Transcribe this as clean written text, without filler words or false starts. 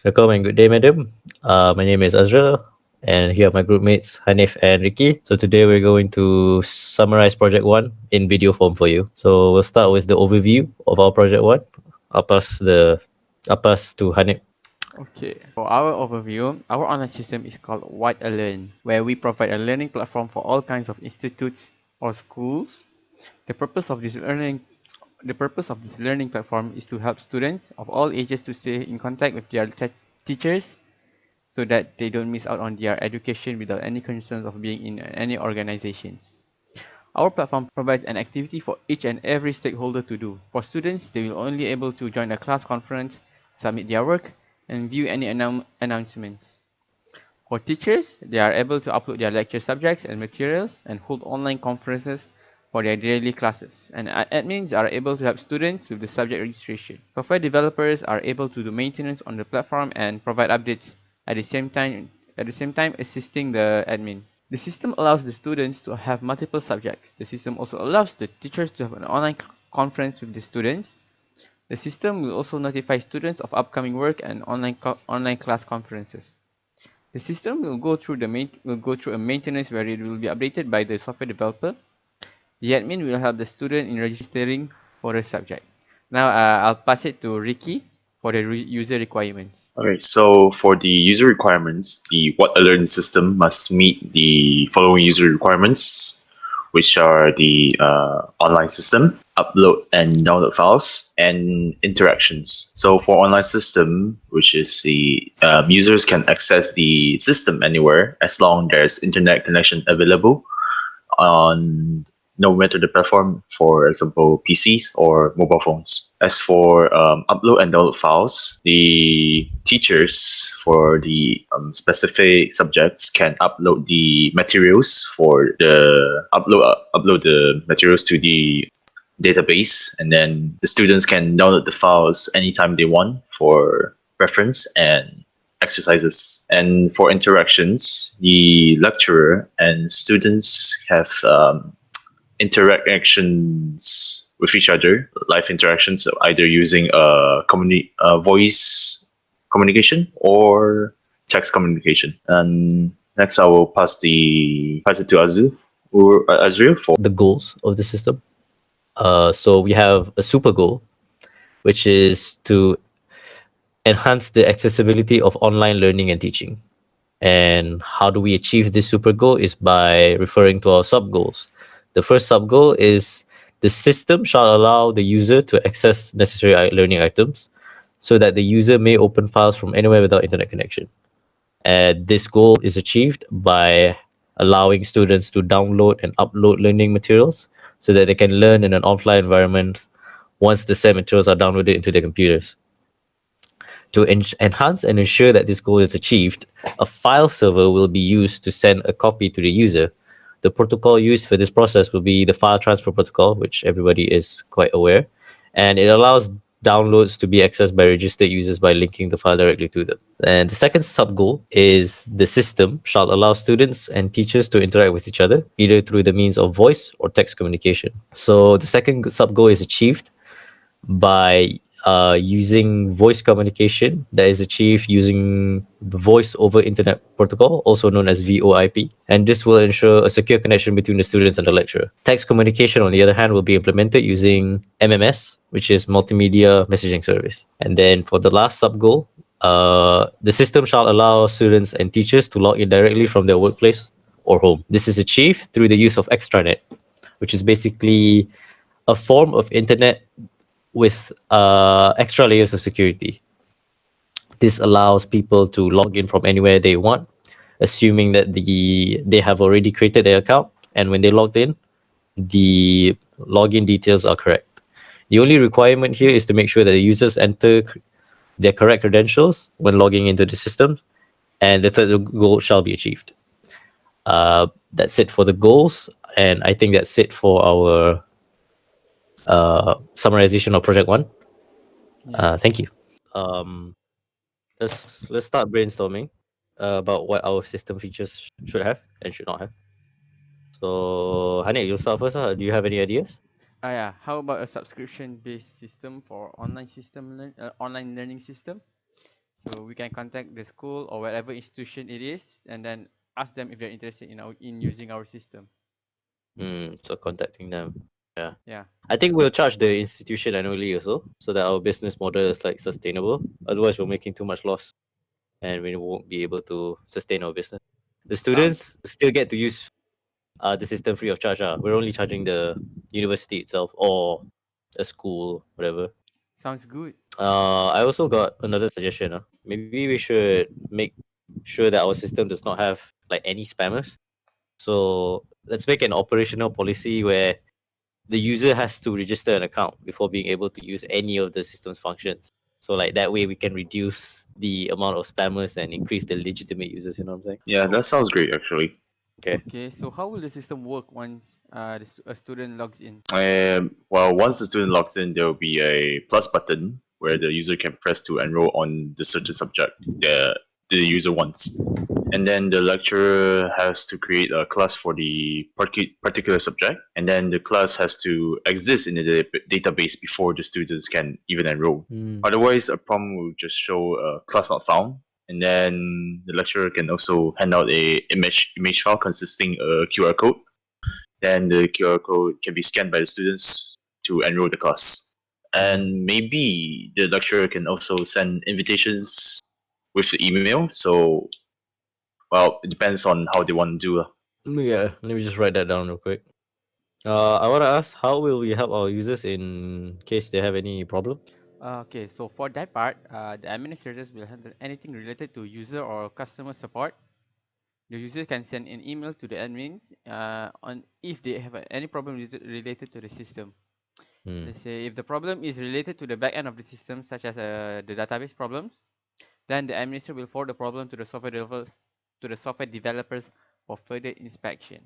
Welcome and good day, madam. My name is Azra, and here are my group mates Hanif and Ricky. So today we're going to summarize Project One in video form for you. So we'll start with the overview of our Project One. I'll pass to Hanif. Okay, for our overview, our online system is called White Learn, where we provide a learning platform for all kinds of institutes or schools. The purpose of this learning the purpose of this learning platform is to help students of all ages to stay in contact with their teachers so that they don't miss out on their education without any concerns of being in any organizations. Our platform provides an activity for each and every stakeholder to do. For students, they will only able to join a class conference, submit their work, and view any announcements. For teachers, they are able to upload their lecture subjects and materials and hold online conferences for their daily classes. And admins are able to help students with the subject registration. Software developers are able to do maintenance on the platform and provide updates at the same time assisting the admin. The system allows the students to have multiple subjects. The system also allows the teachers to have an online conference with the students. The system will also notify students of upcoming work and online class conferences. The system will go through a maintenance where it will be updated by the software developer. The admin will help the student in registering for the subject. Now I'll pass it to Ricky for the user requirements. Okay, so for the user requirements, the What Alert system must meet the following user requirements, which are the online system, upload and download files, and interactions. So for online system, which is the users can access the system anywhere as long there's internet connection available on no matter the platform, for example, PCs or mobile phones. As for upload and download files, the teachers for the specific subjects can upload the materials for the upload the materials to the database, and then the students can download the files anytime they want for reference and exercises. And for interactions, the lecturer and students have interactions with each other, live interactions, so either using voice communication or text communication. And next, I will pass it to Azril for The goals of the system. So we have a super goal, which is to enhance the accessibility of online learning and teaching. And how do we achieve this super goal is by referring to our sub goals. The first sub goal is the system shall allow the user to access necessary learning items so that the user may open files from anywhere without internet connection. And this goal is achieved by allowing students to download and upload learning materials so that they can learn in an offline environment once the said materials are downloaded into their computers. To enhance and ensure that this goal is achieved, a file server will be used to send a copy to the user. The protocol used for this process will be the file transfer protocol, which everybody is quite aware, and it allows downloads to be accessed by registered users by linking the file directly to them. And the second sub goal is the system shall allow students and teachers to interact with each other, either through the means of voice or text communication. So the second sub goal is achieved by using voice communication that is achieved using the voice over internet protocol, also known as VoIP, and this will ensure a secure connection between the students and the lecturer. Text communication, on the other hand, will be implemented using MMS, which is multimedia messaging service. And then for the last sub goal, the system shall allow students and teachers to log in directly from their workplace or home. This is achieved through the use of extranet, which is basically a form of internet with extra layers of security. This allows people to log in from anywhere they want, assuming that they have already created their account, and when they logged in, the login details are correct. The only requirement here is to make sure that the users enter their correct credentials when logging into the system, and the third goal shall be achieved. That's it for the goals, and I think that's it for our summarization of Project One. Yeah. Thank you. Um, let's start brainstorming about what our system features should have and should not have. So, Hani, you'll start first. Do you have any ideas? Yeah. How about a subscription-based system for online learning system? So we can contact the school or whatever institution it is, and then ask them if they're interested in using our system. So contacting them. Yeah. Yeah. I think we'll charge the institution annually also, so that our business model is like sustainable. Otherwise, we're making too much loss, and we won't be able to sustain our business. The Sounds students still get to use the system free of charge. We're only charging the university itself or a school, whatever. sounds good. I also got another suggestion. Maybe we should make sure that our system does not have like any spammers. So let's make an operational policy where the user has to register an account before being able to use any of the system's functions. So like that way we can reduce the amount of spammers and increase the legitimate users. You know what I'm saying? Yeah, that sounds great actually. Okay. Okay, so how will the system work once a student logs in? Well, once the student logs in, there will be a plus button where the user can press to enroll on the certain subject the user wants. And then the lecturer has to create a class for the particular subject, and then the class has to exist in the database before the students can even enroll. Otherwise, a problem will just show a class not found, and then the lecturer can also hand out a image file consisting a QR code. Then the QR code can be scanned by the students to enroll the class. And maybe the lecturer can also send invitations with the email. So, well, it depends on how they want to do. Yeah. Let me just write that down real quick. I want to ask, how will we help our users in case they have any problem? Okay, so for that part, the administrators will handle anything related to user or customer support. The user can send an email to the admins on if they have any problem related to the system. Hmm. Let's say if the problem is related to the back end of the system, such as the database problems, then the administrator will forward the problem to the software developers for further inspection.